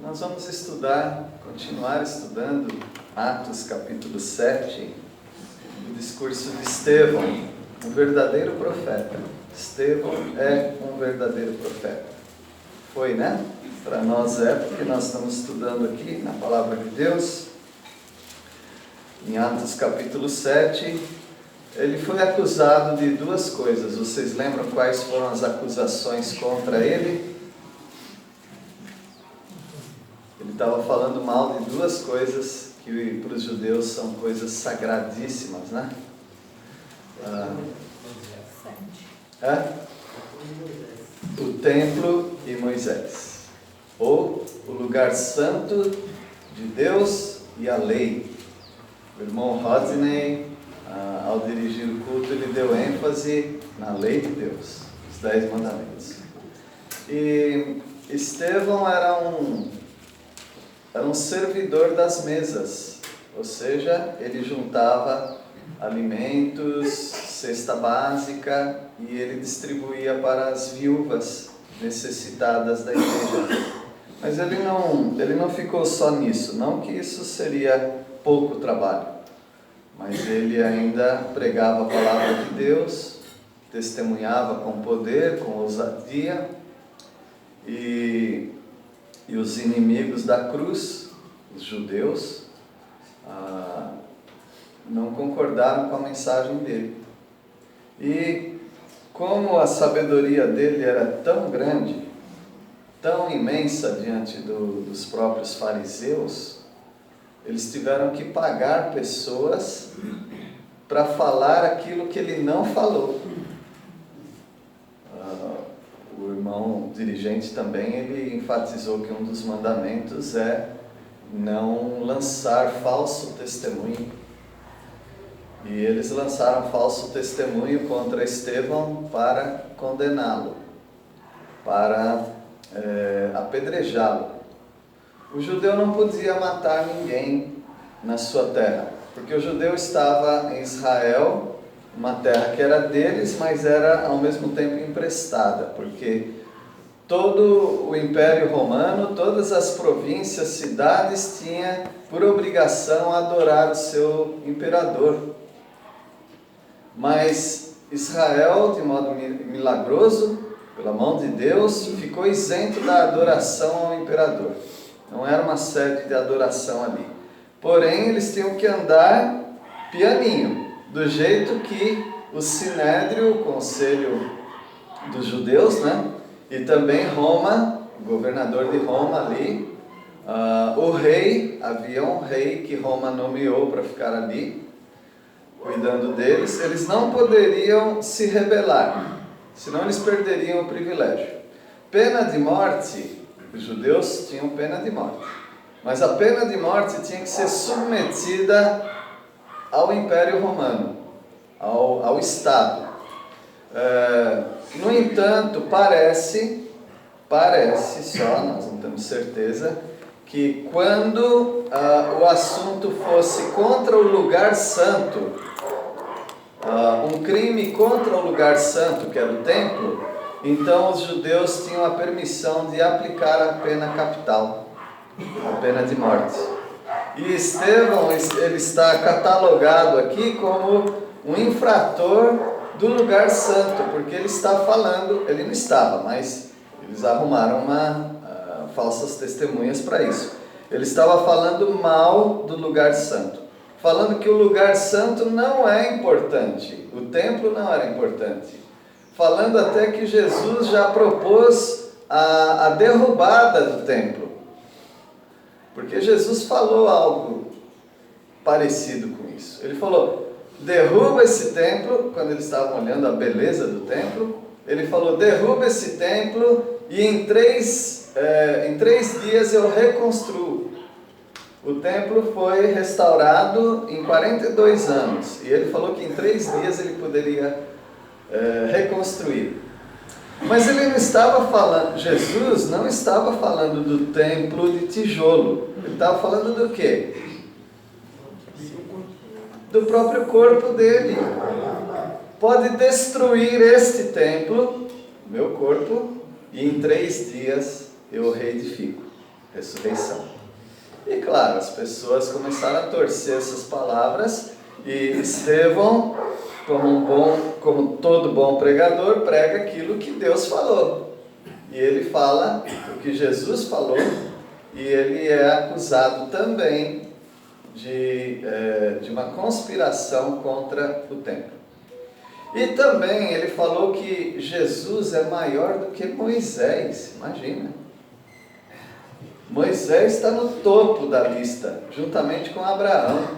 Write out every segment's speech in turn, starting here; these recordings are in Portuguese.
Nós vamos continuar estudando Atos capítulo 7, o discurso de Estevão, um verdadeiro profeta. Estevão é um verdadeiro profeta. Foi, né? Para nós é, porque nós estamos estudando aqui na Palavra de Deus. Em Atos capítulo 7, ele foi acusado de duas coisas. Vocês lembram quais foram as acusações contra ele? Ele estava falando mal de duas coisas que para os judeus são coisas sagradíssimas, né? O templo e Moisés, ou o lugar santo de Deus e a lei. O irmão Rodney, ao dirigir o culto, ele deu ênfase na lei de Deus, os 10 mandamentos. E Estevão era um servidor das mesas, ou seja, ele juntava alimentos, cesta básica, e ele distribuía para as viúvas necessitadas da igreja. Mas ele não ficou só nisso, não que isso seria pouco trabalho, mas ele ainda pregava a palavra de Deus, testemunhava com poder, com ousadia, e os inimigos da cruz, os judeus, não concordaram com a mensagem dele. E como a sabedoria dele era tão grande, tão imensa diante dos próprios fariseus, eles tiveram que pagar pessoas para falar aquilo que ele não falou. O irmão dirigente também, ele enfatizou que um dos mandamentos é não lançar falso testemunho. E eles lançaram falso testemunho contra Estevão para condená-lo, para apedrejá-lo. O judeu não podia matar ninguém na sua terra, porque o judeu estava em Israel, uma terra que era deles, mas era ao mesmo tempo emprestada, porque todo o Império Romano, todas as províncias, cidades, tinham por obrigação adorar o seu imperador. Mas Israel, de modo milagroso, pela mão de Deus, ficou isento da adoração ao imperador. Não era uma sede de adoração ali. Porém, eles tinham que andar pianinho, do jeito que o Sinédrio, o conselho dos judeus, né? E também Roma, o governador de Roma ali, o rei, havia um rei que Roma nomeou para ficar ali, cuidando deles. Eles não poderiam se rebelar, senão eles perderiam o privilégio. Pena de morte, os judeus tinham pena de morte, mas a pena de morte tinha que ser submetida ao Império Romano, ao Estado. No entanto, parece só, nós não temos certeza, que quando o assunto fosse contra o lugar santo, um crime contra o lugar santo, que era o templo, então os judeus tinham a permissão de aplicar a pena capital, a pena de morte. E Estevão, ele está catalogado aqui como um infrator do lugar santo, porque ele está falando, ele não estava, mas eles arrumaram falsas testemunhas para isso. Ele estava falando mal do lugar santo, falando que o lugar santo não é importante, o templo não era importante, falando até que Jesus já propôs a derrubada do templo, porque Jesus falou algo parecido com isso. Ele falou: derruba esse templo. Quando eles estavam olhando a beleza do templo, ele falou: derruba esse templo e em três dias eu reconstruo. O templo foi restaurado em 42 anos, e ele falou que em 3 dias ele poderia reconstruir. Mas ele não estava falando, Jesus não estava falando do templo de tijolo. Ele estava falando do quê? Do próprio corpo dele. Pode destruir este templo, meu corpo, e em 3 dias eu o reedifico. ressurreição. E claro, as pessoas começaram a torcer essas palavras e Estevão, como todo bom pregador, prega aquilo que Deus falou. E ele fala o que Jesus falou e ele é acusado também de uma conspiração contra o templo. E também ele falou que Jesus é maior do que Moisés, imagina. Moisés está no topo da lista, juntamente com Abraão.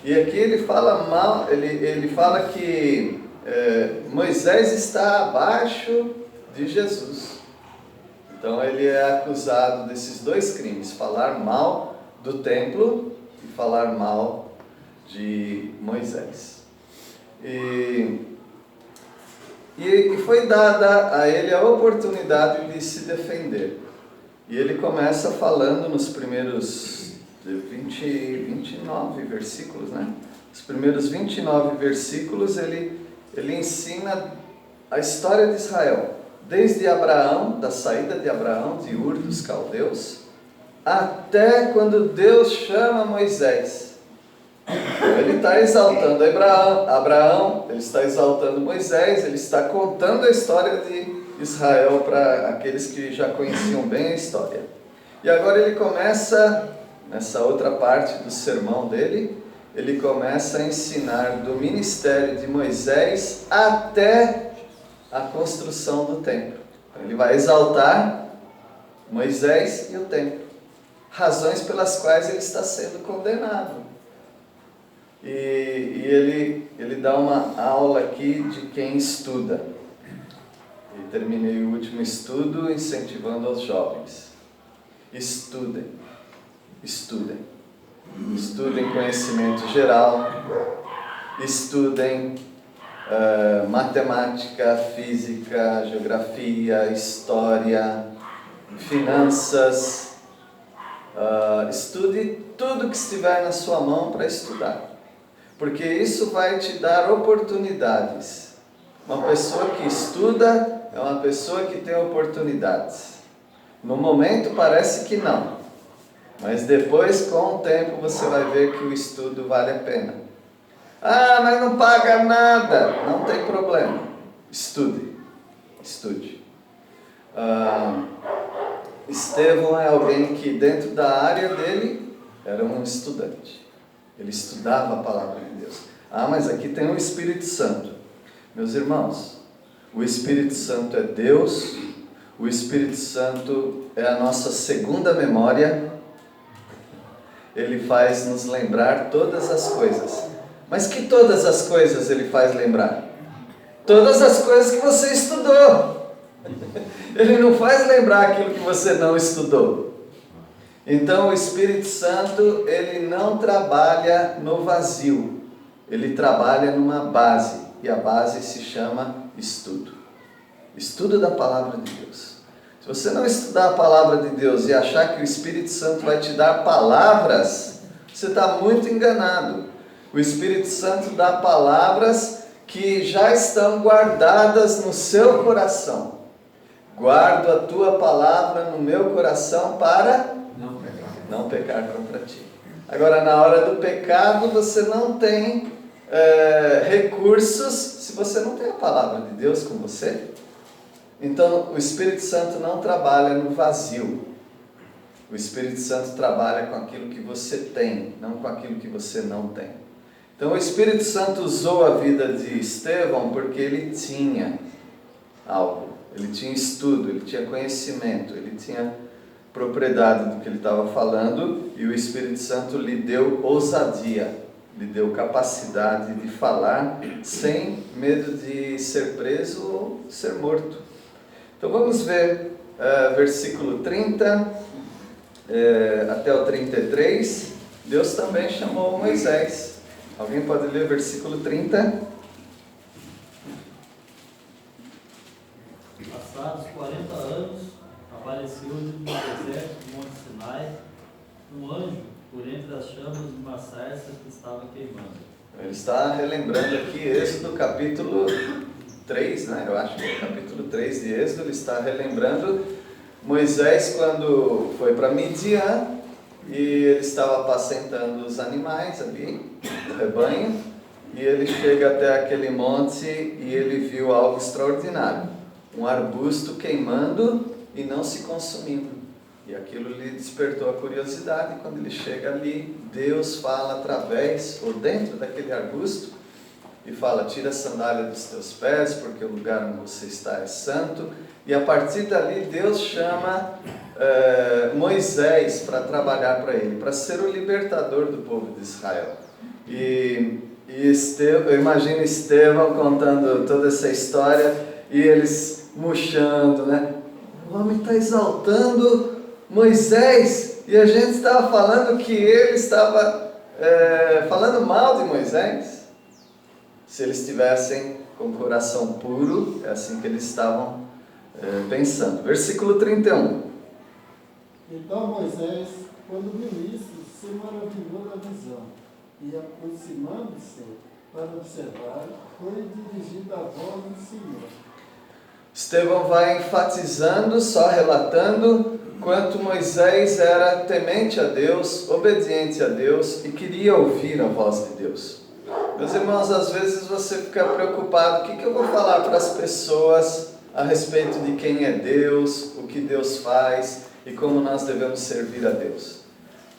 E aqui ele fala ele fala que Moisés está abaixo de Jesus. Então ele é acusado desses dois crimes, falar mal do templo e falar mal de Moisés. E foi dada a ele a oportunidade de se defender. E ele começa falando nos primeiros 29 versículos, né? Os primeiros 29 versículos ele ensina a história de Israel, desde Abraão, da saída de Abraão de Ur dos Caldeus, até quando Deus chama Moisés. Ele está exaltando Abraão, ele está exaltando Moisés, ele está contando a história de Israel para aqueles que já conheciam bem a história. E agora ele começa, nessa outra parte do sermão dele, ele começa a ensinar do ministério de Moisés até a construção do templo. Ele vai exaltar Moisés e o templo, razões pelas quais ele está sendo condenado. E ele dá uma aula aqui de quem estuda. E terminei o último estudo incentivando aos jovens. Estudem. Estudem conhecimento geral, estudem matemática, física, geografia, história, finanças, estude tudo que estiver na sua mão para estudar, porque isso vai te dar oportunidades. Uma pessoa que estuda é uma pessoa que tem oportunidades. No momento parece que não, mas depois, com o tempo, você vai ver que o estudo vale a pena. Ah, mas não paga nada. Não tem problema. Estude. Estevão é alguém que dentro da área dele era um estudante. Ele estudava a palavra de Deus. Ah, mas aqui tem o Espírito Santo. Meus irmãos, o Espírito Santo é Deus, o Espírito Santo é a nossa segunda memória. Ele faz nos lembrar todas as coisas. Mas que todas as coisas ele faz lembrar? Todas as coisas que você estudou. Ele não faz lembrar aquilo que você não estudou. Então o Espírito Santo, ele não trabalha no vazio. Ele trabalha numa base. E a base se chama estudo. Estudo da palavra de Deus. Se você não estudar a palavra de Deus e achar que o Espírito Santo vai te dar palavras, você está muito enganado. O Espírito Santo dá palavras que já estão guardadas no seu coração. Guardo a tua palavra no meu coração para não pecar contra ti. Agora, na hora do pecado, você não tem recursos se você não tem a palavra de Deus com você. Então, o Espírito Santo não trabalha no vazio. O Espírito Santo trabalha com aquilo que você tem, não com aquilo que você não tem. Então, o Espírito Santo usou a vida de Estevão porque ele tinha algo. Ele tinha estudo, ele tinha conhecimento, ele tinha propriedade do que ele estava falando, e o Espírito Santo lhe deu ousadia, lhe deu capacidade de falar sem medo de ser preso ou ser morto. Então vamos ver versículo 30 até o 33. Deus também chamou Moisés. Alguém pode ler versículo 30? Passados 40 anos, apareceu-lhe no deserto do Monte Sinai um anjo por entre as chamas de uma sarça que estava queimando. Ele está relembrando aqui Êxodo capítulo 3, né? Eu acho que é o capítulo 3 de Êxodo. Ele está relembrando Moisés, quando foi para Midian, e ele estava apacentando os animais ali, o rebanho, e ele chega até aquele monte e ele viu algo extraordinário. Um arbusto queimando e não se consumindo. E aquilo lhe despertou a curiosidade. E quando ele chega ali, Deus fala através, ou dentro daquele arbusto, e fala: tira a sandália dos teus pés, porque o lugar onde você está é santo. E a partir dali Deus chama Moisés para trabalhar para ele, para ser o libertador do povo de Israel. E eu imagino Estevão contando toda essa história e eles murchando, né? O homem está exaltando Moisés e a gente estava falando que ele estava falando mal de Moisés. Se eles tivessem com o coração puro, é assim que eles estavam pensando. Versículo 31. Então Moisés, quando viu isso, se maravilhou da visão, e aproximando-se para observar, foi dirigida a voz do Senhor. Estevão vai enfatizando, só relatando, quanto Moisés era temente a Deus, obediente a Deus e queria ouvir a voz de Deus. Meus irmãos, às vezes você fica preocupado: o que eu vou falar para as pessoas a respeito de quem é Deus, o que Deus faz e como nós devemos servir a Deus?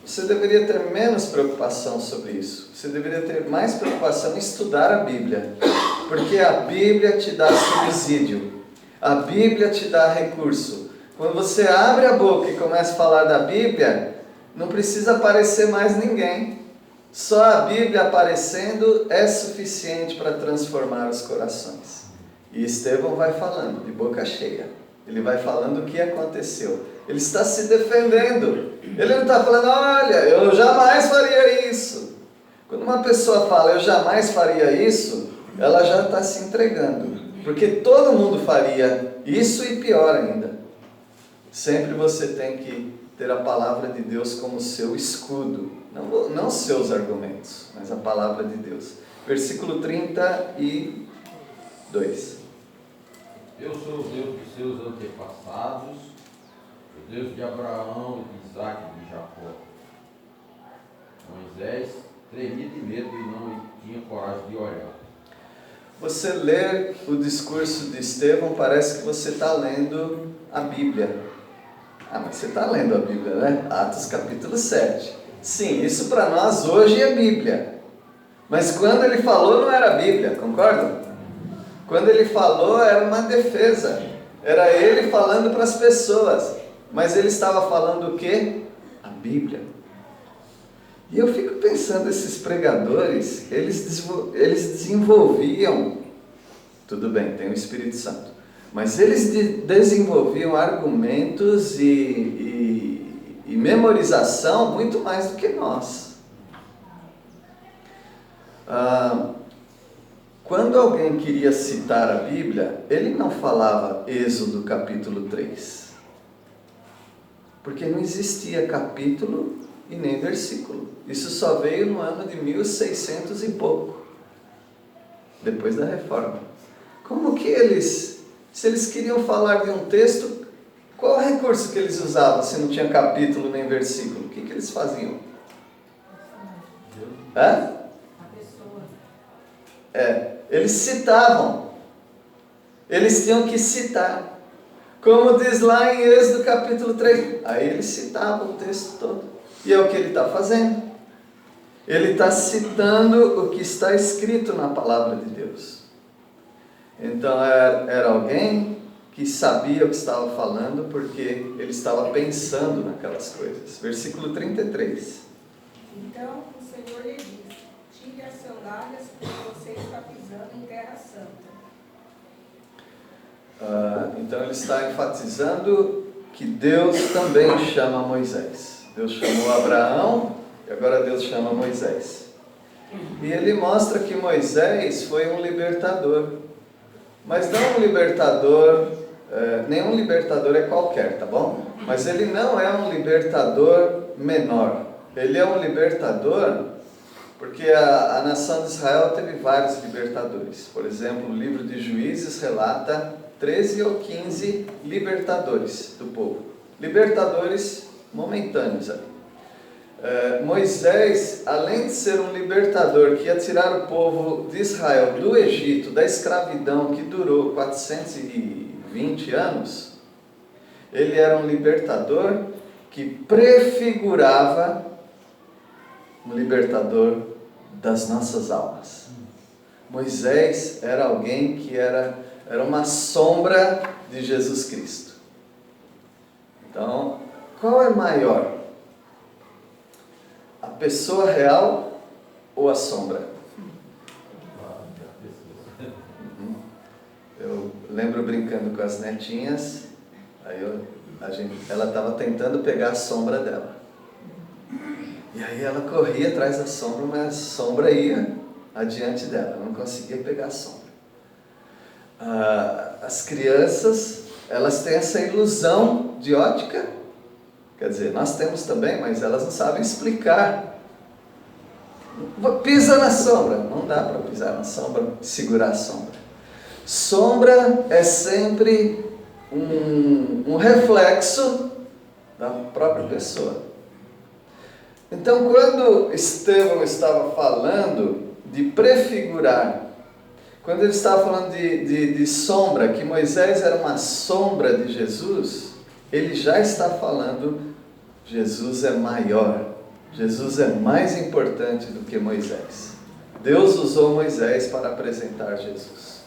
Você deveria ter menos preocupação sobre isso. Você deveria ter mais preocupação em estudar a Bíblia, porque a Bíblia te dá subsídio, a Bíblia te dá recurso. Quando você abre a boca e começa a falar da Bíblia, não precisa aparecer mais ninguém. Só a Bíblia aparecendo é suficiente para transformar os corações. E Estevão vai falando de boca cheia. Ele vai falando o que aconteceu. Ele está se defendendo. Ele não está falando: olha, eu jamais faria isso. Quando uma pessoa fala: eu jamais faria isso, ela já está se entregando. Porque todo mundo faria isso e pior ainda. Sempre você tem que ter a palavra de Deus como seu escudo. Não seus argumentos, mas a palavra de Deus. Versículo 32. Eu sou o Deus dos seus antepassados, o Deus de Abraão, de Isaac e de Jacó. Moisés tremia de medo e não tinha coragem de olhar. Você lê o discurso de Estevão, parece que você está lendo a Bíblia. Mas você está lendo a Bíblia, né? Atos capítulo 7. Sim, isso para nós hoje é Bíblia. Mas quando ele falou não era Bíblia, concordam? Quando ele falou era uma defesa. Era ele falando para as pessoas. Mas ele estava falando o quê? A Bíblia. E eu fico pensando, esses pregadores, eles desenvolviam, tudo bem, tem o Espírito Santo, mas eles desenvolviam argumentos e memorização muito mais do que nós. Quando alguém queria citar a Bíblia, ele não falava Êxodo capítulo 3, porque não existia capítulo e nem versículo. Isso só veio no ano de 1600 e pouco, depois da Reforma. Como que se eles queriam falar de um texto, qual o recurso que eles usavam se não tinha capítulo nem versículo? O que eles faziam? Eles citavam. Eles tinham que citar. Como diz lá em Êxodo capítulo 3. Aí eles citavam o texto todo. E é o que ele está fazendo. Ele está citando o que está escrito na palavra de Deus. Então era alguém que sabia o que estava falando, porque ele estava pensando naquelas coisas. Versículo 33. Então o Senhor lhe disse: tire as sandálias, porque você está pisando em terra santa. Então ele está enfatizando que Deus também chama Moisés. Deus chamou Abraão e agora Deus chama Moisés. E ele mostra que Moisés foi um libertador. Mas não um libertador, nenhum libertador é qualquer, tá bom? Mas ele não é um libertador menor. Ele é um libertador porque a nação de Israel teve vários libertadores. Por exemplo, o livro de Juízes relata 13 ou 15 libertadores do povo. Libertadores momentâneos ali. Moisés, além de ser um libertador que ia tirar o povo de Israel do Egito, da escravidão que durou 420 anos, ele era um libertador que prefigurava um libertador das nossas almas. Moisés era alguém que era uma sombra de Jesus Cristo. Então, qual é maior? A pessoa real ou a sombra? Eu lembro brincando com as netinhas, aí ela estava tentando pegar a sombra dela. E aí ela corria atrás da sombra, mas a sombra ia adiante dela, não conseguia pegar a sombra. As crianças, elas têm essa ilusão de ótica, quer dizer, nós temos também, mas elas não sabem explicar. Pisa na sombra, não dá para pisar na sombra, segurar a sombra. Sombra é sempre um reflexo da própria pessoa. Então, quando Estevão estava falando de prefigurar, quando ele estava falando de sombra, que Moisés era uma sombra de Jesus, ele já está falando, Jesus é maior, Jesus é mais importante do que Moisés. Deus usou Moisés para apresentar Jesus.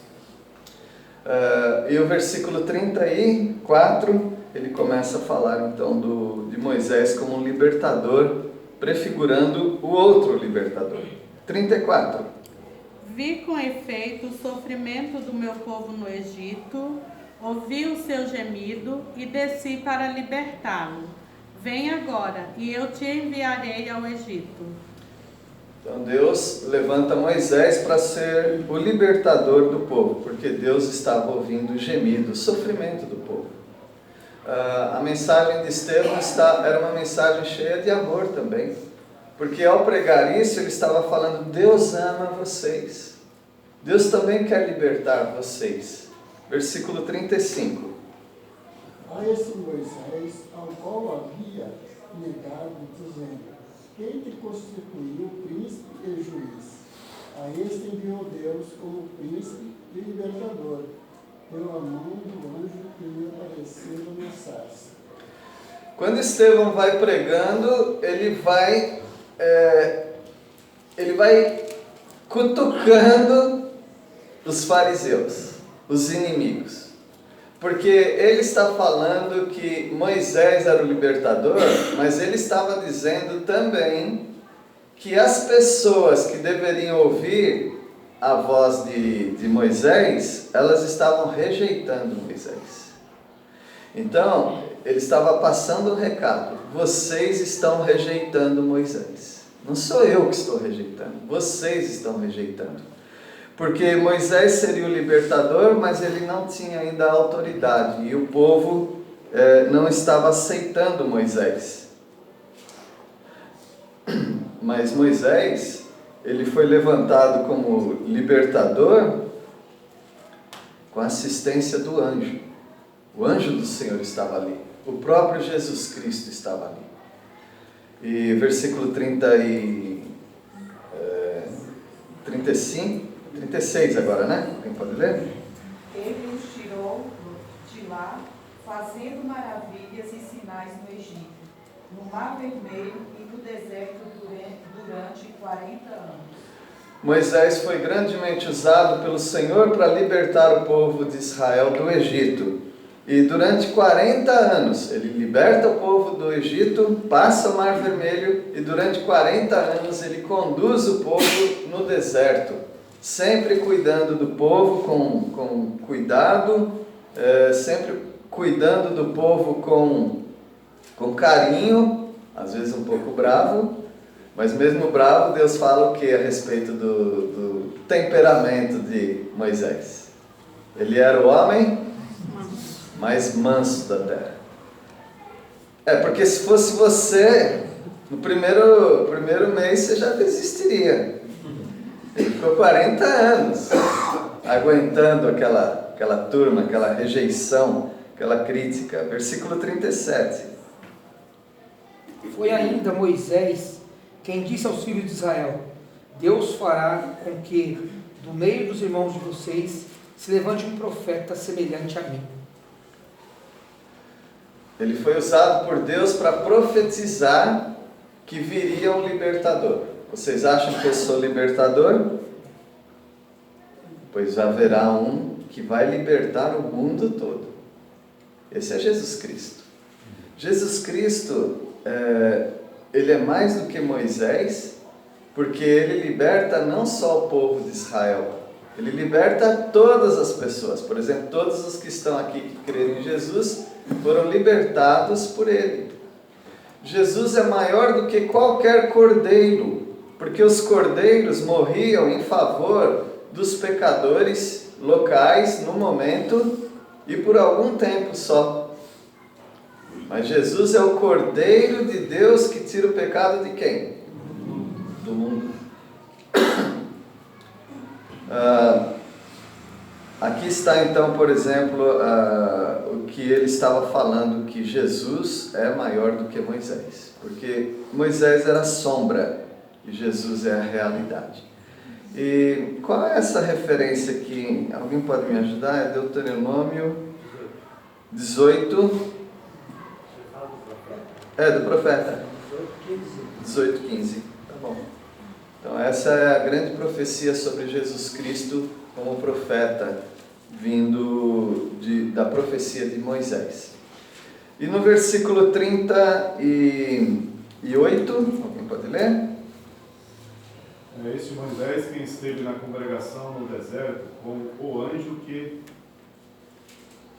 E o versículo 34, ele começa a falar então de Moisés como um libertador, prefigurando o outro libertador. 34. Vi com efeito o sofrimento do meu povo no Egito, ouvi o seu gemido e desci para libertá-lo. Vem agora, e eu te enviarei ao Egito. Então Deus levanta Moisés para ser o libertador do povo, porque Deus estava ouvindo o gemido, o sofrimento do povo. A mensagem de Estevão era uma mensagem cheia de amor também, porque ao pregar isso ele estava falando, Deus ama vocês, Deus também quer libertar vocês. Versículo 35. A esse Moisés, ao qual havia negado, dizendo, quem te constituiu príncipe e juiz? A este enviou Deus como príncipe e libertador, pela mão do anjo que lhe apareceu na sarça. Quando Estevão vai pregando, ele vai cutucando os fariseus, os inimigos. Porque ele está falando que Moisés era o libertador, mas ele estava dizendo também que as pessoas que deveriam ouvir a voz de Moisés, elas estavam rejeitando Moisés. Então, ele estava passando um recado, vocês estão rejeitando Moisés. Não sou eu que estou rejeitando, vocês estão rejeitando. Porque Moisés seria o libertador, mas ele não tinha ainda a autoridade, e o povo não estava aceitando Moisés. Mas Moisés, ele foi levantado como libertador com a assistência do anjo. O anjo do Senhor estava ali, o próprio Jesus Cristo estava ali. E versículo 36 agora, né? Quem pode ler? Ele os tirou de lá, fazendo maravilhas e sinais no Egito, no Mar Vermelho e no deserto durante 40 anos. Moisés foi grandemente usado pelo Senhor para libertar o povo de Israel do Egito. E durante 40 anos, ele liberta o povo do Egito, passa o Mar Vermelho, e durante 40 anos ele conduz o povo no deserto, sempre cuidando do povo com cuidado, sempre cuidando do povo com carinho, às vezes um pouco bravo, mas mesmo bravo, Deus fala o que a respeito do temperamento de Moisés? Ele era o homem mais manso da terra. Porque se fosse você, no primeiro mês você já desistiria. Ele ficou 40 anos. aguentando aquela turma, aquela rejeição, aquela crítica. Versículo 37. Foi ainda Moisés quem disse aos filhos de Israel: Deus fará com que do meio dos irmãos de vocês se levante um profeta semelhante a mim. Ele foi usado por Deus para profetizar que viria um libertador. Vocês acham que eu sou libertador? Pois haverá um que vai libertar o mundo todo. Esse é Jesus Cristo. Jesus Cristo, ele é mais do que Moisés, porque ele liberta não só o povo de Israel, ele liberta todas as pessoas. Por exemplo, todos os que estão aqui que creram em Jesus foram libertados por ele. Jesus é maior do que qualquer cordeiro, porque os cordeiros morriam em favor dos pecadores locais no momento e por algum tempo só. Mas Jesus é o Cordeiro de Deus que tira o pecado de quem? Do mundo. Aqui está então, por exemplo, o que ele estava falando, que Jesus é maior do que Moisés, porque Moisés era a sombra e Jesus é a realidade. E qual é essa referência aqui? Alguém pode me ajudar? É Deuteronômio 18. É do profeta 18:15. Tá bom. Então essa é a grande profecia sobre Jesus Cristo como profeta, vindo da profecia de Moisés. E no versículo 38, alguém pode ler? É este Moisés quem esteve na congregação no deserto com o anjo que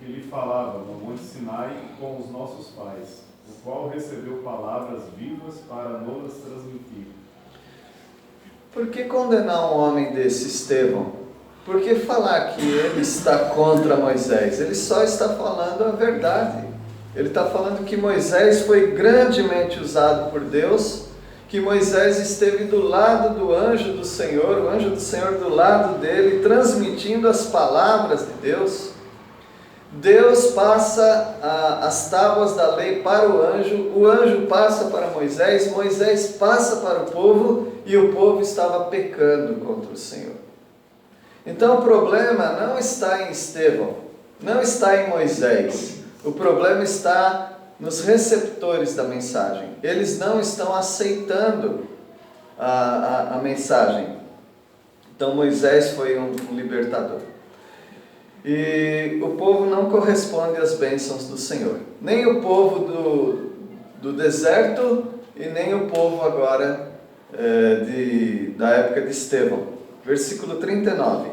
lhe falava no Monte Sinai com os nossos pais, o qual recebeu palavras vivas para nos transmitir. Por que condenar um homem desse, Estevão? Por que falar que ele está contra Moisés? Ele só está falando a verdade. Ele está falando que Moisés foi grandemente usado por Deus, que Moisés esteve do lado do anjo do Senhor, o anjo do Senhor do lado dele, transmitindo as palavras de Deus. Deus passa as tábuas da lei para o anjo passa para Moisés, Moisés passa para o povo, e o povo estava pecando contra o Senhor. Então o problema não está em Estevão, não está em Moisés, o problema está nos receptores da mensagem. Eles não estão aceitando a mensagem. Então Moisés foi um libertador. E o povo não corresponde às bênçãos do Senhor. Nem o povo do deserto e nem o povo agora da época de Estevão. Versículo 39.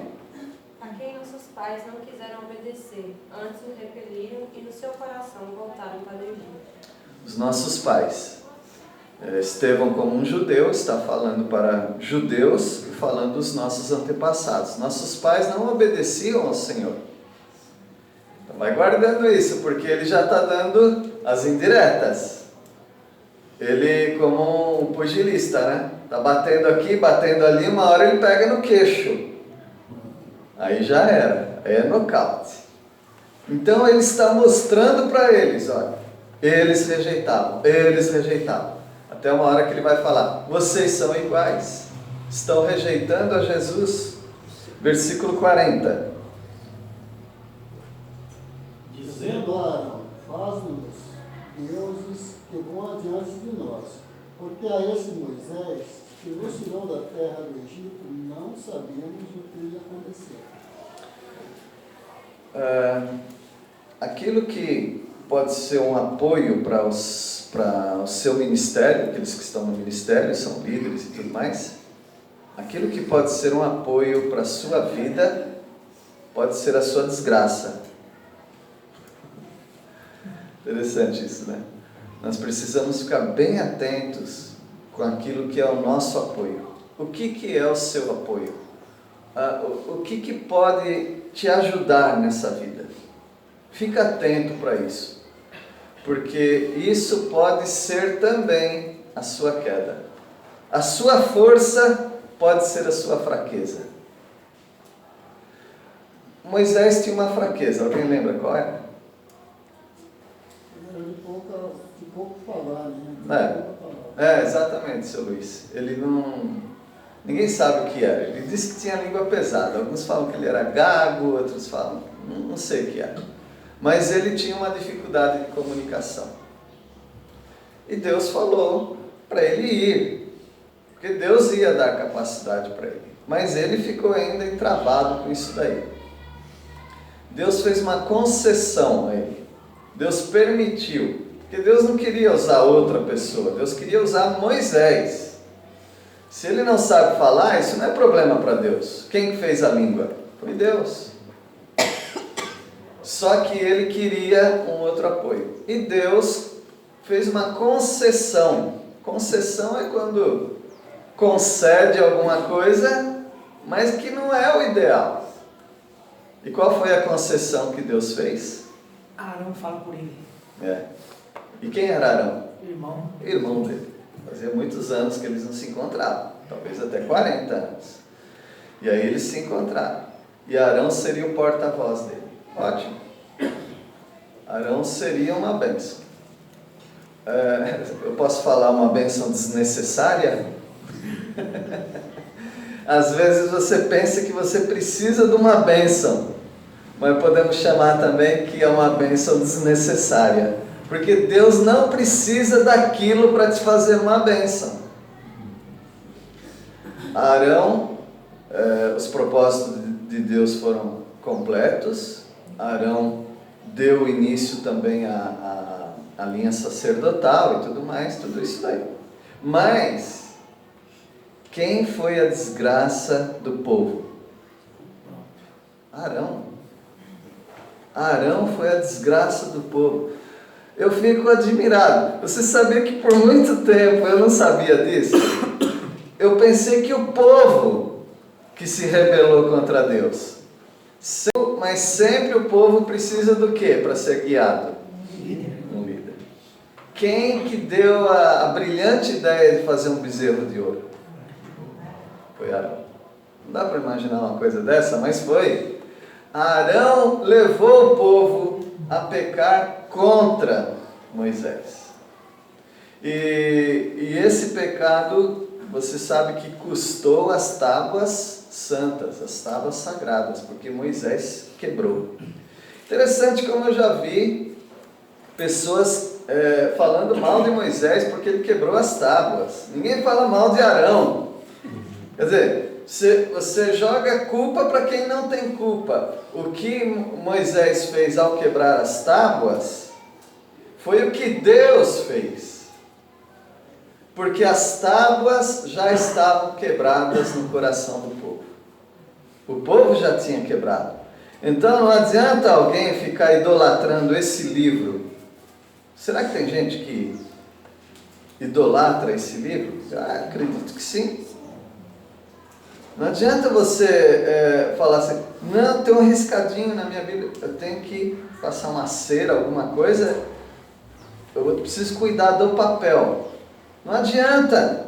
A quem nossos pais não quiseram obedecer, antes o repeliram e no seu coração voltaram para o Egito. Os nossos pais. Estevão, como um judeu, está falando para judeus e falando dos nossos antepassados. Nossos pais não obedeciam ao Senhor. Então vai guardando isso, porque ele já está dando as indiretas. Ele, como um pugilista, né? Está batendo aqui, batendo ali, uma hora ele pega no queixo. Aí já era, aí é nocaute. Então ele está mostrando para eles, olha, eles rejeitavam. Até uma hora que ele vai falar, vocês são iguais, estão rejeitando a Jesus. Versículo 40. Dizendo: Declararam, faz-nos deuses que vão adiante de nós, porque a esse Moisés, que nos tirou da terra do Egito, não sabíamos o que ia acontecer. Aquilo que pode ser um apoio para o seu ministério, aqueles que estão no ministério, são líderes e tudo mais, aquilo que pode ser um apoio para a sua vida, pode ser a sua desgraça. Interessante isso, né? Nós precisamos ficar bem atentos com aquilo que é o nosso apoio. O que é o seu apoio? O que pode te ajudar nessa vida? Fica atento para isso, porque isso pode ser também a sua queda. A sua força pode ser a sua fraqueza. Moisés tinha uma fraqueza, alguém lembra qual era? Era de pouco falar, né? Exatamente, seu Luiz. Ele não... Ninguém sabe o que era. Ele disse que tinha língua pesada. Alguns falam que ele era gago, outros falam... Não sei o que era. Mas ele tinha uma dificuldade de comunicação. E Deus falou para ele ir. Porque Deus ia dar capacidade para ele. Mas ele ficou ainda entravado com isso daí. Deus fez uma concessão a ele. Deus permitiu. Porque Deus não queria usar outra pessoa. Deus queria usar Moisés. Se ele não sabe falar, isso não é problema para Deus. Quem fez a língua? Foi Deus. Só que ele queria um outro apoio. E Deus fez uma concessão. Concessão é quando concede alguma coisa, mas que não é o ideal. E qual foi a concessão que Deus fez? Arão fala por ele. E quem era Arão? Irmão. Irmão dele. Fazia muitos anos que eles não se encontravam. Talvez até 40 anos. E aí eles se encontraram. E Arão seria o porta-voz dele. Ótimo. Arão seria uma bênção. Eu posso falar uma bênção desnecessária? Às vezes você pensa que você precisa de uma bênção, mas podemos chamar também que é uma bênção desnecessária, porque Deus não precisa daquilo para te fazer uma bênção. Arão, os propósitos de Deus foram completos. Arão deu início também à linha sacerdotal e tudo mais, tudo isso daí. Mas quem foi a desgraça do povo? Arão. Arão foi a desgraça do povo. Eu fico admirado. Você sabia que por muito tempo eu não sabia disso? Eu pensei que o povo que se rebelou contra Deus. Mas sempre o povo precisa do quê para ser guiado? Um líder. Quem que deu a brilhante ideia de fazer um bezerro de ouro? Foi Arão. Não dá para imaginar uma coisa dessa, mas foi. Arão levou o povo a pecar contra Moisés. E esse pecado, você sabe que custou as tábuas santas, as tábuas sagradas, porque Moisés quebrou. Interessante como eu já vi pessoas falando mal de Moisés porque ele quebrou as tábuas. Ninguém fala mal de Arão. Quer dizer, você joga culpa para quem não tem culpa. O que Moisés fez ao quebrar as tábuas foi o que Deus fez. Porque as tábuas já estavam quebradas no coração do povo. O povo já tinha quebrado. Então não adianta alguém ficar idolatrando esse livro. Será que tem gente que idolatra esse livro? Acredito que sim. Não adianta você falar assim, não, tem um riscadinho na minha Bíblia, eu tenho que passar uma cera, alguma coisa, eu preciso cuidar do papel. Não adianta.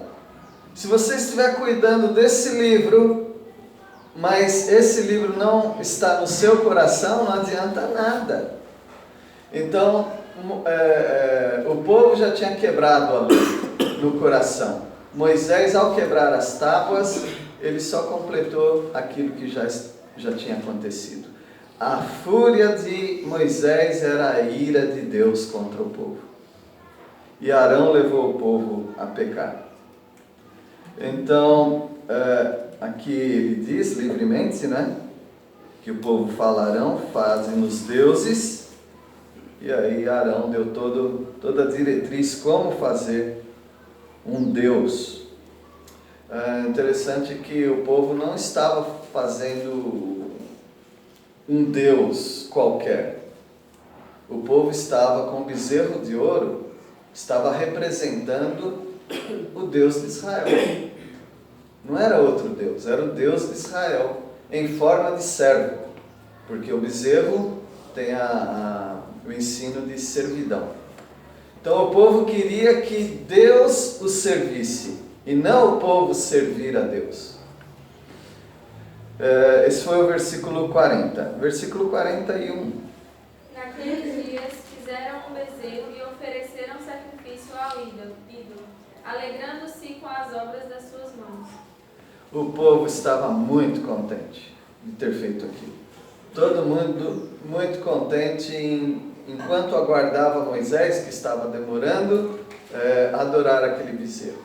Se você estiver cuidando desse livro, mas esse livro não está no seu coração, não adianta nada. Então, o povo já tinha quebrado a lei no coração. Moisés, ao quebrar as tábuas, ele só completou aquilo que já tinha acontecido. A fúria de Moisés era a ira de Deus contra o povo. E Arão levou o povo a pecar. Então, aqui ele diz livremente, né? Que o povo fala, Arão, fazem os deuses. E aí Arão deu toda a diretriz como fazer um Deus. Interessante que o povo não estava fazendo um Deus qualquer. O povo estava com o bezerro de ouro, estava representando o Deus de Israel. Não era outro Deus, era o Deus de Israel, em forma de servo. Porque o bezerro tem o ensino de servidão. Então o povo queria que Deus os servisse, e não o povo servir a Deus. Esse foi o versículo 40. Versículo 41. Naqueles dias fizeram um bezerro e ofereceram sacrifício ao ídolo, alegrando-se com as obras das suas mãos. O povo estava muito contente de ter feito aquilo. Todo mundo muito contente enquanto aguardava Moisés, que estava demorando, adorar aquele bezerro.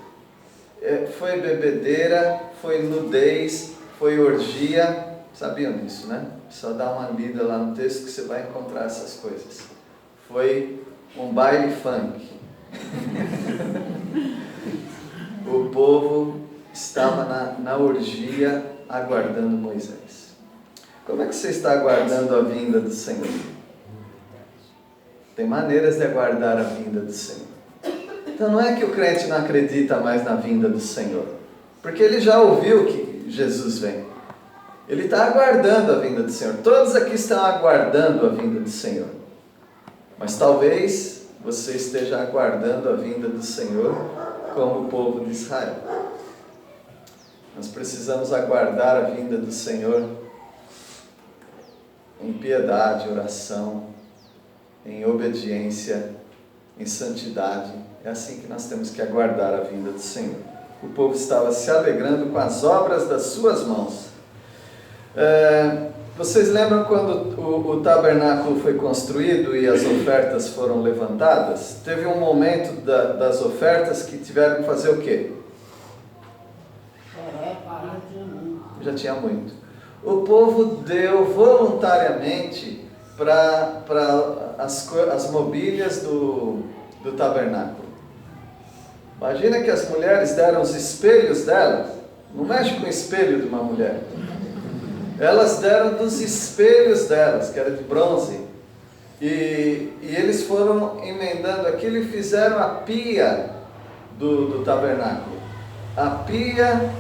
Foi bebedeira, foi nudez, foi orgia. Sabiam disso, né? Só dá uma lida lá no texto que você vai encontrar essas coisas. Foi um baile funk. O povo estava na orgia aguardando Moisés. Como é que você está aguardando a vinda do Senhor? Tem maneiras de aguardar a vinda do Senhor. Então não é que o crente não acredita mais na vinda do Senhor, porque ele já ouviu que Jesus vem. Ele está aguardando a vinda do Senhor. Todos aqui estão aguardando a vinda do Senhor. Mas talvez você esteja aguardando a vinda do Senhor como o povo de Israel. Nós precisamos aguardar a vinda do Senhor em piedade, oração, em obediência, em santidade. É assim que nós temos que aguardar a vinda do Senhor. O povo estava se alegrando com as obras das suas mãos. Vocês lembram quando o tabernáculo foi construído e as ofertas foram levantadas? Teve um momento das ofertas que tiveram que fazer o quê? Já tinha muito. O povo deu voluntariamente para as mobílias do tabernáculo. Imagina que as mulheres deram os espelhos delas. Não mexe com o espelho de uma mulher. Elas deram dos espelhos delas, que era de bronze. E eles foram emendando aquilo e fizeram a pia do tabernáculo. A pia,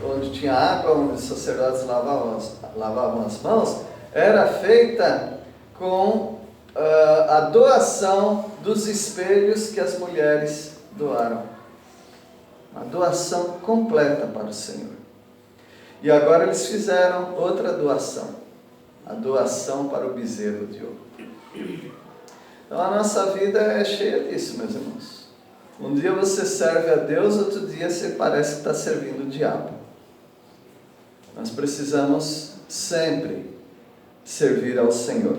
onde tinha água, onde os sacerdotes lavavam as mãos, era feita com a doação dos espelhos que as mulheres doaram. Uma doação completa para o Senhor. E agora eles fizeram outra doação. A doação para o bezerro de ouro. Então a nossa vida é cheia disso, meus irmãos. Um dia você serve a Deus, outro dia você parece que está servindo o diabo. Nós precisamos sempre servir ao Senhor.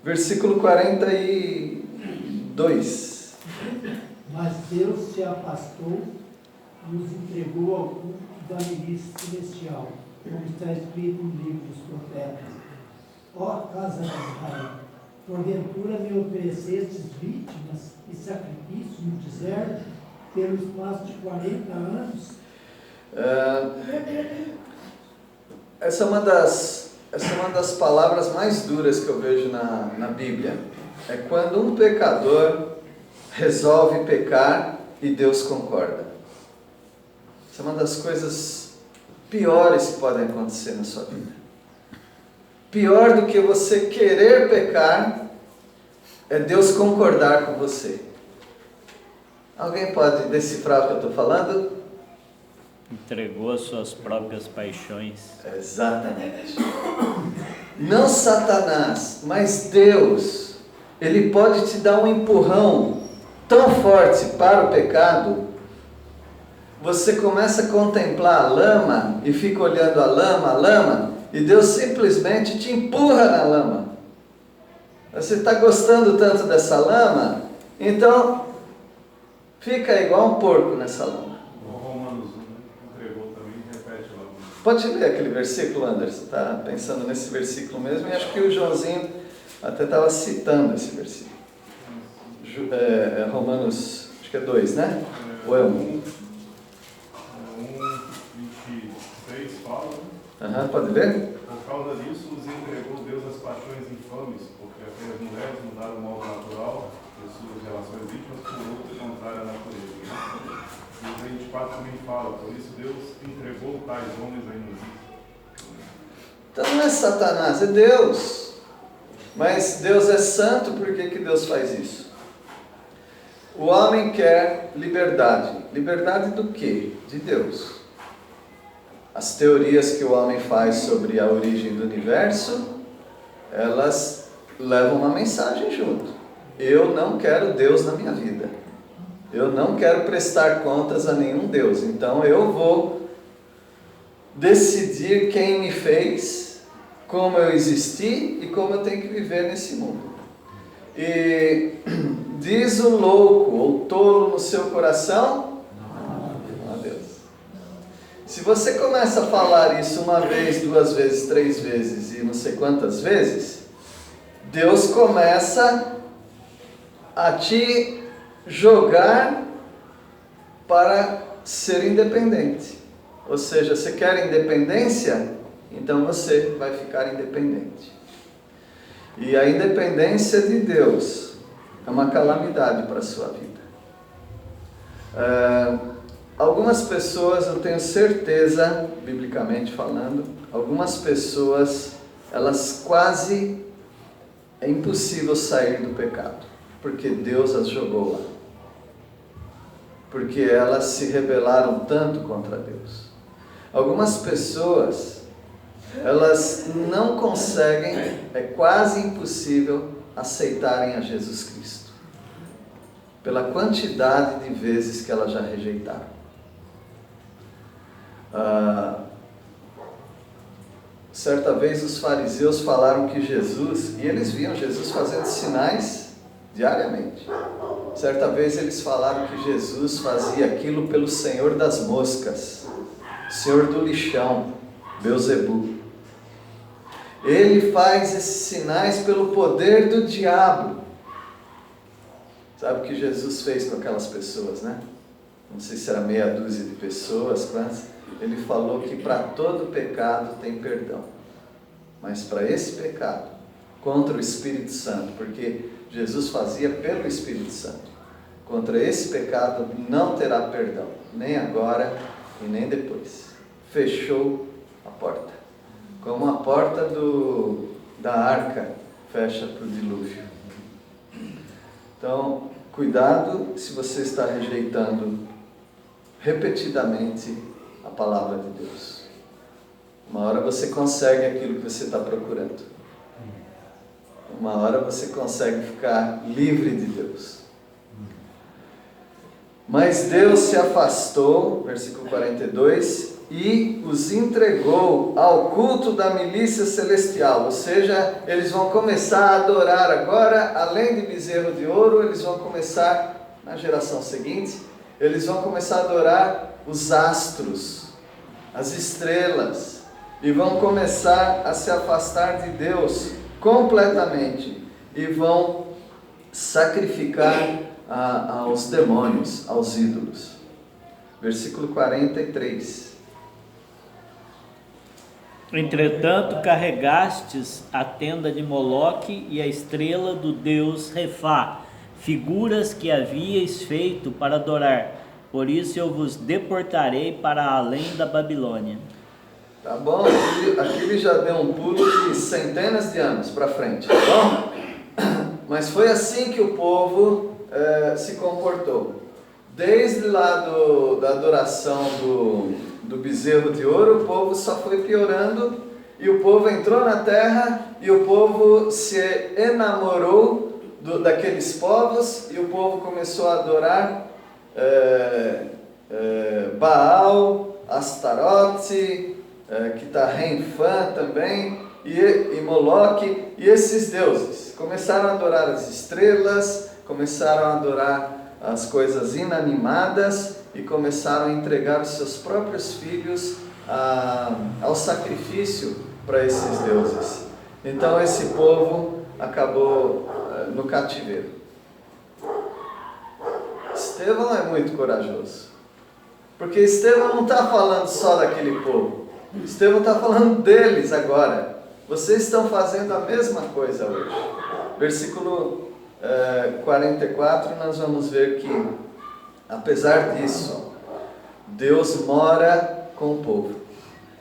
Versículo 42. Mas Deus se afastou e os entregou ao culto da milícia celestial, como está escrito no livro dos profetas. Ó casa de Israel, porventura me oferecestes vítimas e sacrifícios no deserto pelo espaço de 40 anos? Essa é uma das palavras mais duras que eu vejo na Bíblia. É quando um pecador resolve pecar e Deus concorda. Isso é uma das coisas piores que podem acontecer na sua vida. Pior do que você querer pecar é Deus concordar com você. Alguém pode decifrar o que eu estou falando? Entregou as suas próprias paixões. Exatamente. Não Satanás, mas Deus. Ele pode te dar um empurrão tão forte para o pecado. Você começa a contemplar a lama e fica olhando a lama, e Deus simplesmente te empurra na lama. Você está gostando tanto dessa lama, então fica igual um porco nessa lama. O Romanos 1 entregou também, repete lá. Pode ler aquele versículo, Anderson? Está pensando nesse versículo mesmo, e acho que o Joãozinho até estava citando esse versículo. Romanos, acho que é 2, né? Ou é 1? 1:26 fala, né? Pode ler? Por causa disso, os entregou Deus às paixões infames, porque até as mulheres mudaram o modo natural de suas relações íntimas por outra contrária à natureza. Né? E o 24 também fala, por isso Deus entregou tais homens à imundícia. Então não é Satanás, é Deus. Mas Deus é santo, por que Deus faz isso? O homem quer liberdade. Liberdade do quê? De Deus. as teorias que o homem faz sobre a origem do universo, elas levam uma mensagem junto. Eu não quero Deus na minha vida. Eu não quero prestar contas a nenhum Deus. Então eu vou decidir quem me fez, como eu existi e como eu tenho que viver nesse mundo. E diz o louco ou tolo no seu coração: não há Deus. Se você começa a falar isso uma vez, duas vezes, três vezes e não sei quantas vezes, Deus começa a te jogar para ser independente. Ou seja, você quer independência? Então você vai ficar independente. E a independência de Deus é uma calamidade para a sua vida. Algumas pessoas, eu tenho certeza, biblicamente falando, algumas pessoas, elas quase, é impossível sair do pecado, porque Deus as jogou lá. Porque elas se rebelaram tanto contra Deus. Algumas pessoas, elas não conseguem, é quase impossível aceitarem a Jesus Cristo, pela quantidade de vezes que elas já rejeitaram. Certa vez os fariseus falaram que Jesus, e eles viam Jesus fazendo sinais diariamente. Certa vez eles falaram que Jesus fazia aquilo pelo Senhor das moscas, Senhor do lixão, Beelzebu. Ele faz esses sinais pelo poder do diabo. Sabe o que Jesus fez com aquelas pessoas, né? Não sei se era meia dúzia de pessoas, quantas. Ele falou que para todo pecado tem perdão. Mas para esse pecado, contra o Espírito Santo, porque Jesus fazia pelo Espírito Santo, contra esse pecado não terá perdão, nem agora e nem depois. Fechou a porta. Como a porta da arca fecha para o dilúvio. Então, cuidado se você está rejeitando repetidamente a palavra de Deus. Uma hora você consegue aquilo que você está procurando. Uma hora você consegue ficar livre de Deus. Mas Deus se afastou, versículo 42, e os entregou ao culto da milícia celestial. Ou seja, eles vão começar a adorar agora, além de bezerro de ouro, eles vão começar, na geração seguinte, eles vão começar a adorar os astros, as estrelas, e vão começar a se afastar de Deus completamente, e vão sacrificar aos demônios, aos ídolos. Versículo 43. Entretanto, carregastes a tenda de Moloque e a estrela do deus Refá, figuras que havíeis feito para adorar. Por isso eu vos deportarei para além da Babilônia. Tá bom? Aqui ele já deu um pulo de centenas de anos para frente, tá bom? Mas foi assim que o povo se comportou. Desde lá da adoração do bezerro de ouro, o povo só foi piorando, e o povo entrou na terra, e o povo se enamorou daqueles povos, e o povo começou a adorar Baal, Astarote, que está Renfã também, e Moloque, e esses deuses. Começaram a adorar as estrelas, começaram a adorar as coisas inanimadas, e começaram a entregar os seus próprios filhos ao sacrifício para esses deuses. Então esse povo acabou no cativeiro. Estevão é muito corajoso, porque Estevão não está falando só daquele povo, Estevão está falando deles agora. Vocês estão fazendo a mesma coisa hoje. Versículo 44, nós vamos ver que, apesar disso, Deus mora com o povo.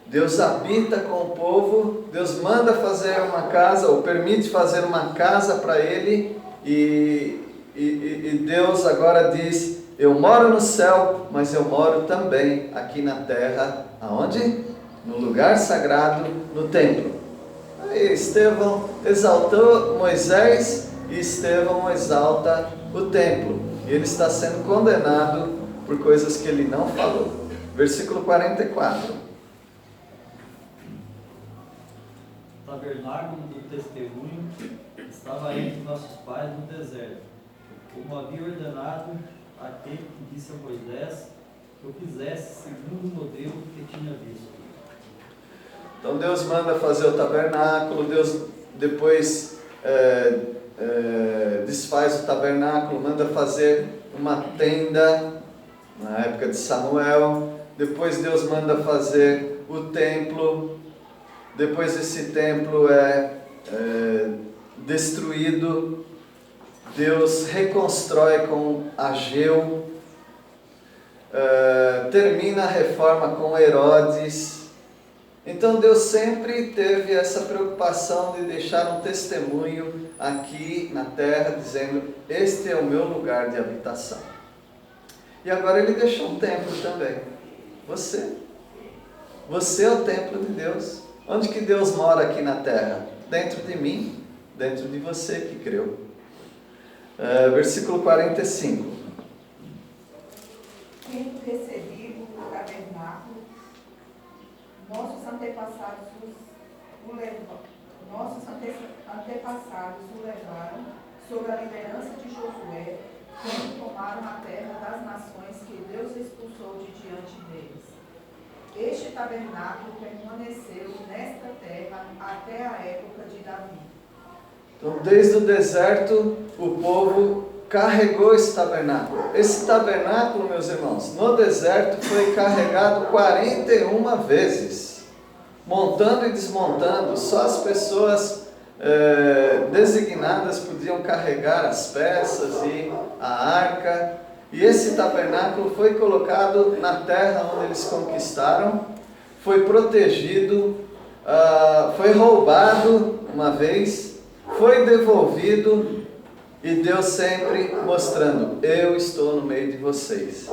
Deus habita com o povo. Deus manda fazer uma casa, ou permite fazer uma casa para ele. E Deus agora diz: eu moro no céu, mas eu moro também aqui na terra. Aonde? no lugar sagrado, no templo. Aí Estevão exaltou Moisés e Estevão exalta o templo. E ele está sendo condenado por coisas que ele não falou. Versículo 44. O tabernáculo do testemunho estava entre nossos pais no deserto, como havia ordenado aquele que disse a Moisés que eu fizesse segundo o modelo que tinha visto. Então Deus manda fazer o tabernáculo, Deus depois desfaz o tabernáculo, manda fazer uma tenda na época de Samuel, depois Deus manda fazer o templo, depois esse templo é destruído, Deus reconstrói com Ageu, termina a reforma com Herodes. Então Deus sempre teve essa preocupação de deixar um testemunho aqui na terra, dizendo: este é o meu lugar de habitação. E agora ele deixou um templo também. Você é o templo de Deus. Onde que Deus mora aqui na terra? Dentro de mim, dentro de você que creu. Versículo 45. Tendo recebido o tabernáculo, nossos antepassados o levaram sob a liderança de Josué, quando tomaram a terra das nações que Deus expulsou de diante deles. Este tabernáculo permaneceu nesta terra até a época de Davi. Então, desde o deserto, o povo carregou esse tabernáculo. Esse tabernáculo, meus irmãos, no deserto foi carregado 41 vezes, montando e desmontando. Só as pessoas designadas podiam carregar as peças e a arca. E esse tabernáculo foi colocado na terra onde eles conquistaram, foi protegido, foi roubado uma vez, foi devolvido, e Deus sempre mostrando: eu estou no meio de vocês.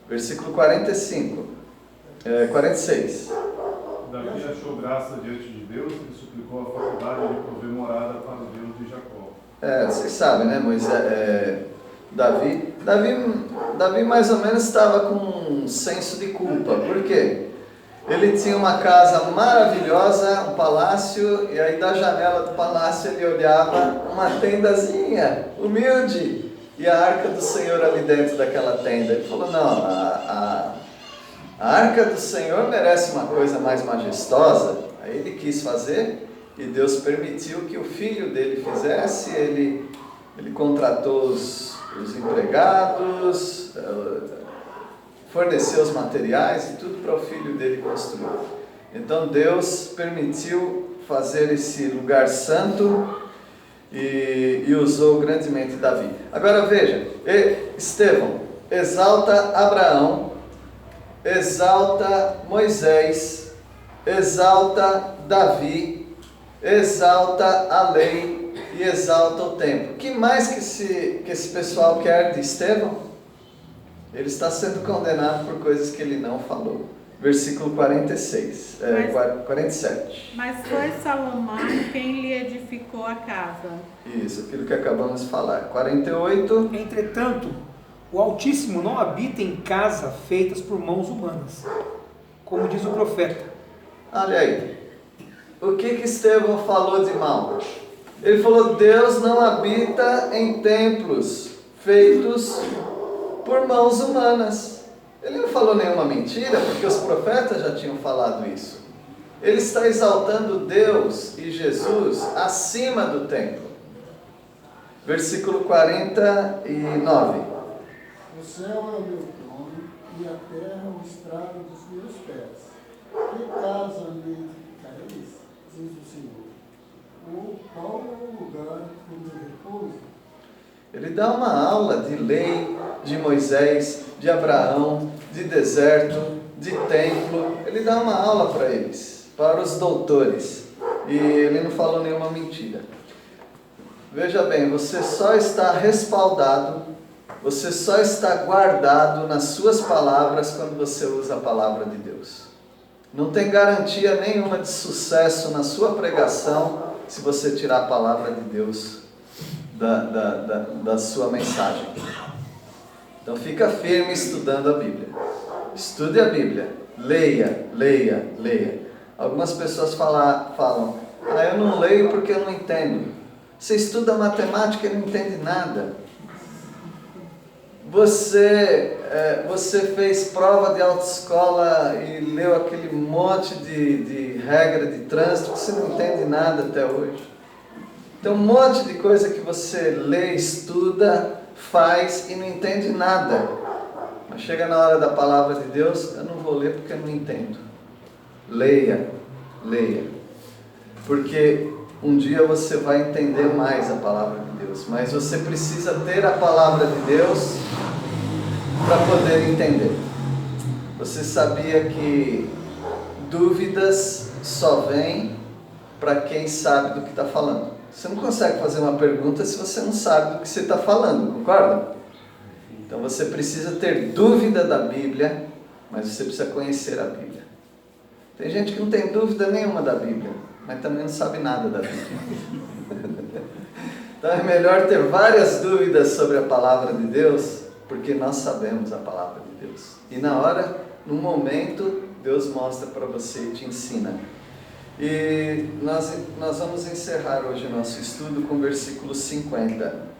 Versículo 46. Davi achou graça diante de Deus e suplicou a faculdade de prover morada para o Deus de Jacó. Vocês sabem, né, Moisés? Davi mais ou menos estava com um senso de culpa. Por quê? Ele tinha uma casa maravilhosa, um palácio, e aí da janela do palácio ele olhava uma tendazinha humilde e a arca do Senhor ali dentro daquela tenda. Ele falou: não, a arca do Senhor merece uma coisa mais majestosa. Aí ele quis fazer e Deus permitiu que o filho dele fizesse. Ele contratou os empregados, forneceu os materiais e tudo para o filho dele construir. Então Deus permitiu fazer esse lugar santo e usou grandemente Davi. Agora veja, Estevão exalta Abraão, exalta Moisés, exalta Davi, exalta a lei e exalta o templo. O que mais que esse pessoal quer de Estevão? Ele está sendo condenado por coisas que ele não falou. Versículo 47. Mas foi Salomão quem lhe edificou a casa. Isso, aquilo que acabamos de falar. 48. Entretanto, o Altíssimo não habita em casa feitas por mãos humanas, como diz o profeta. Olha aí, o que Estevão falou de mal? Ele falou: Deus não habita em templos feitos por mãos humanas. Ele não falou nenhuma mentira, porque os profetas já tinham falado isso. Ele está exaltando Deus e Jesus acima do templo. Versículo 49. O céu é o meu trono e a terra o estrado dos meus pés. Que casa me edificareis, diz o Senhor? Qual é o lugar do meu repouso? Ele dá uma aula de lei de Moisés, de Abraão, de deserto, de templo. Ele dá uma aula para eles, para os doutores. E ele não falou nenhuma mentira. Veja bem, você só está respaldado, você só está guardado nas suas palavras quando você usa a palavra de Deus. Não tem garantia nenhuma de sucesso na sua pregação se você tirar a palavra de Deus da sua mensagem. Então fica firme estudando a Bíblia. Estude a Bíblia. Leia, leia, leia. Algumas pessoas falam, eu não leio porque eu não entendo. Você estuda matemática e não entende nada. Você fez prova de autoescola e leu aquele monte de regra de trânsito que você não entende nada até hoje. Tem um monte de coisa que você lê, estuda, faz e não entende nada. Mas chega na hora da palavra de Deus, eu não vou ler porque eu não entendo. Leia, leia. Porque um dia você vai entender mais a palavra de Deus. Mas você precisa ter a palavra de Deus para poder entender. Você sabia que dúvidas só vêm para quem sabe do que está falando. Você não consegue fazer uma pergunta se você não sabe do que você está falando, concorda? Então você precisa ter dúvida da Bíblia, mas você precisa conhecer a Bíblia. Tem gente que não tem dúvida nenhuma da Bíblia, mas também não sabe nada da Bíblia. Então é melhor ter várias dúvidas sobre a palavra de Deus, porque nós sabemos a palavra de Deus. E na hora, no momento, Deus mostra para você e te ensina. E nós vamos encerrar hoje o nosso estudo com o versículo 50.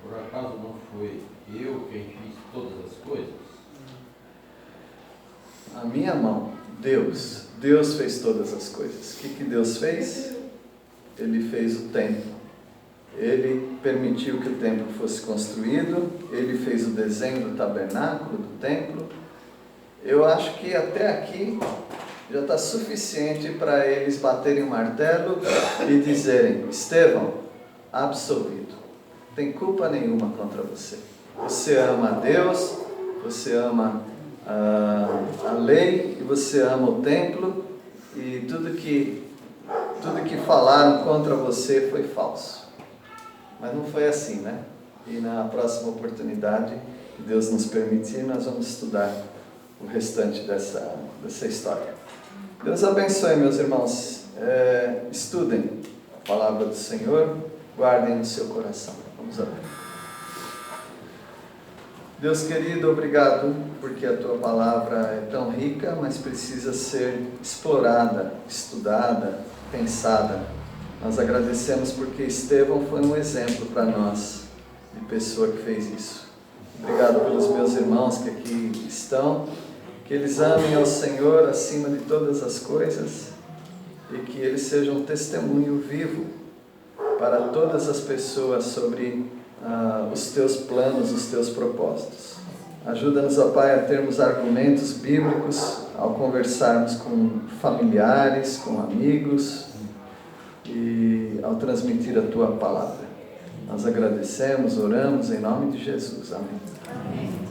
Por acaso não foi eu quem fiz todas as coisas? A minha mão, Deus fez todas as coisas. O que Deus fez? Ele fez o templo. Ele permitiu que o templo fosse construído. Ele fez o desenho do tabernáculo, do templo. Eu acho que até aqui já está suficiente para eles baterem o martelo e dizerem: Estevão, absolvido. Não tem culpa nenhuma contra você. Você ama a Deus, você ama a lei, e você ama o templo, e tudo que falaram contra você foi falso. Mas não foi assim, né? E na próxima oportunidade, que Deus nos permitir, nós vamos estudar o restante dessa história. Deus abençoe, meus irmãos. Estudem a palavra do Senhor, guardem no seu coração. Vamos orar. Deus querido, obrigado porque a tua palavra é tão rica, mas precisa ser explorada, estudada, pensada. Nós agradecemos porque Estevão foi um exemplo para nós de pessoa que fez isso. Obrigado pelos meus irmãos que aqui estão, que eles amem ao Senhor acima de todas as coisas e que eles sejam um testemunho vivo para todas as pessoas sobre os teus planos, os teus propósitos. Ajuda-nos, ó Pai, a termos argumentos bíblicos ao conversarmos com familiares, com amigos e ao transmitir a tua palavra. Nós agradecemos, oramos em nome de Jesus. Amém. Amém.